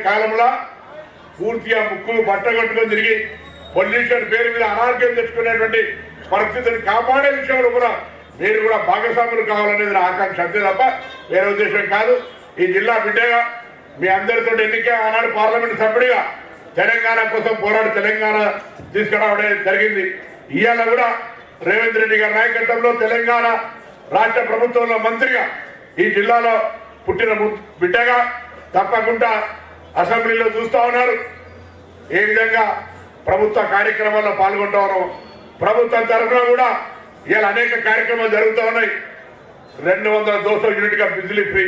కాలంలో పూర్తిగా ముక్కు బట్టగట్టుకొని తిరిగి పొల్యూషన్ పేరు మీద అనారోగ్యం తెచ్చుకునేటువంటి పరిస్థితిని కాపాడే విషయంలో కూడా మీరు కూడా భాగస్వాములు కావాలనేది నా ఆకాంక్ష అంతే తప్ప వేరే ఉద్దేశం కాదు. ఈ జిల్లా బిడ్డగా మీ అందరితో ఎన్నిక ఆనాడు పార్లమెంట్ సభ్యుడిగా తెలంగాణ కోసం పోరాడి తెలంగాణ తీసుకురావడం జరిగింది. ఇవాళ కూడా రేవంత్ రెడ్డి గారి నాయకత్వంలో తెలంగాణ రాష్ట్ర ప్రభుత్వంలో మంత్రిగా ఈ జిల్లాలో పుట్టిన బిడ్డగా తప్పకుండా అసెంబ్లీలో చూస్తూ ఉన్నారు ఏ విధంగా ప్రభుత్వ కార్యక్రమాల్లో పాల్గొంటూ ఉన్నాం. ప్రభుత్వం తరఫున కూడా ఇలా అనేక కార్యక్రమాలు జరుగుతూ ఉన్నాయి. 200 యూనిట్ का बिजली फ्री,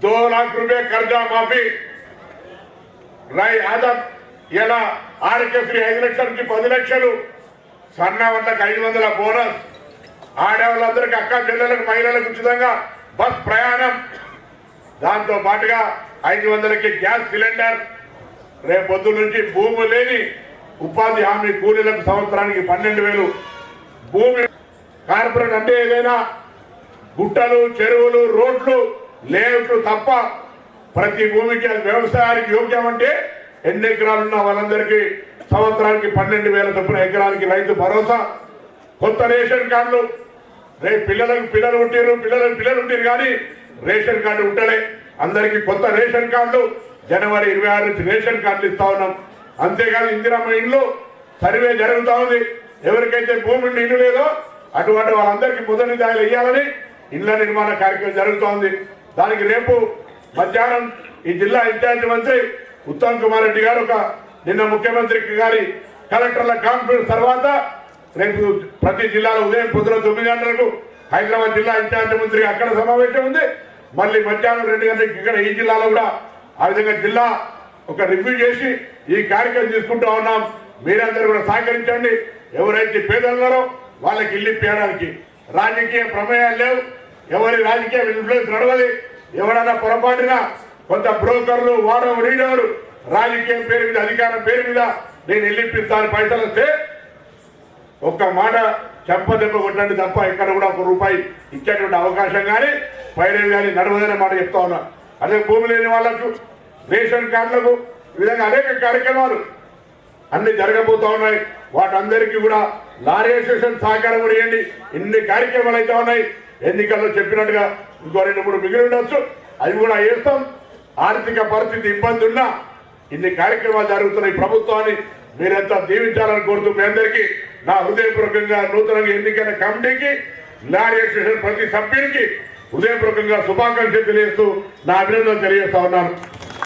2 लाख रुपये कर्जा माफी, ఆదం ఇలా ఆరోగ్యశ్రీ 5 లక్షలకి 10 లక్షలు, సన్న వాళ్ళకి 500 బోనస్, ఆడవాళ్ళందరికీ అక్క చెల్లెలకు మహిళలకు ఉచితంగా బస్ ప్రయాణం, దాంతో పాటుగా 500కి గ్యాస్ సిలిండర్, రేపు పొద్దు నుంచి భూమి లేని ఉపాధి హామీ కూలీలకు సంవత్సరానికి 12,000 భూమి. కార్పొరేట్ అంటే ఏదైనా గుట్టలు చెరువులు రోడ్లు లేఅవుట్లు తప్ప ప్రతి భూమికి వ్యవసాయానికి యోగ్యం అంటే ఎన్ని ఎకరాలు ఉన్న వాళ్ళందరికీ సంవత్సరానికి 12,000 చొప్పున ఎకరానికి రైతు భరోసా. కొత్త రేషన్ కార్డులు, రేపు పిల్లలు ఉంటారు కానీ రేషన్ కార్డు ఉంటలే. అందరికీ కొత్త రేషన్ కార్డులు జనవరి 26 నుంచి రేషన్ కార్డులు ఇస్తా ఉన్నాం. అంతేకాదు ఇందిరమ్మ ఇండ్లు సర్వే జరుగుతూ ఉంది. ఎవరికైతే భూమి ఇల్లు లేదో అటువంటి వాళ్ళందరికీ మొదటి దాయిలు ఇవ్వాలని ఇళ్ల నిర్మాణ కార్యక్రమం జరుగుతోంది. దానికి రేపు మధ్యాహ్నం ఈ జిల్లా ఇన్ఛార్జ్ మంత్రి ఉత్తమ్ కుమార్ రెడ్డి గారు నిన్న ముఖ్యమంత్రి గారి కలెక్టర్ల కాన్ఫరెన్స్ తర్వాత రేపు ప్రతి జిల్లాలో ఉదయం పొద్దున 9 గంటలకు హైదరాబాద్ జిల్లా ఇన్ఛార్జ్ మంత్రి అక్కడ సమావేశం ఉంది. మళ్ళీ మధ్యాహ్నం 2 గంటలకు ఇక్కడ ఈ జిల్లాలో కూడా ఆ విధంగా జిల్లా ఒక రివ్యూ చేసి ఈ కార్యక్రమం తీసుకుంటూ ఉన్నాం. మీరందరూ కూడా సహకరించండి. ఎవరైతే పేదలున్నారో వాళ్ళకి ఇల్లు ఇప్పించడానికి రాజకీయ ప్రమేయాలు లేవు. ఎవరి రాజకీయ ఇన్ఫ్లుయెన్స్ నడవది. ఎవరైనా పొరపాటున కొంత బ్రోకర్లు రీడర్లు రాజకీయం పేరు మీద అధికారం పేరు మీద నేను ఇల్లు ఇప్పిస్తాను పైసలు వస్తే ఒక్క మాట చెంపదెబ్బ కొట్టండి తప్ప ఇక్కడ కూడా ₹1 ఇచ్చేటువంటి అవకాశం కానీ పైరేది కానీ నడవదనే మాట చెప్తా ఉన్నా. అదే భూమి లేని వాళ్లకు రేషన్ కార్డులకు ఈ విధంగా అనేక కార్యక్రమాలు అన్ని జరగబోతా ఉన్నాయి. వాటందరికీ కూడా లారీ అసోసియేషన్ సహకారం కూడా ఇవ్వండి. ఇన్ని కార్యక్రమాలు అయితే ఉన్నాయి. ఎన్నికల్లో చెప్పినట్టుగా ఇంకో 2-3 మిగిలి ఉండొచ్చు, అవి కూడా చేస్తాం. ఆర్థిక పరిస్థితి ఇబ్బంది ఉన్నా ఇన్ని కార్యక్రమాలు జరుగుతున్నాయి. ప్రభుత్వాన్ని మీరంతా దీవించాలని కోరుతూ మీ అందరికీ నా హృదయపూర్వకంగా నూతనంగా ఎన్నికైన కమిటీకి లారీ అసోసియేషన్ ప్రతి సభ్యునికి హృదయపూర్వకంగా శుభాకాంక్షలు తెలియజేస్తూ నా అభినందనలు తెలియజేస్తా ఉన్నాను.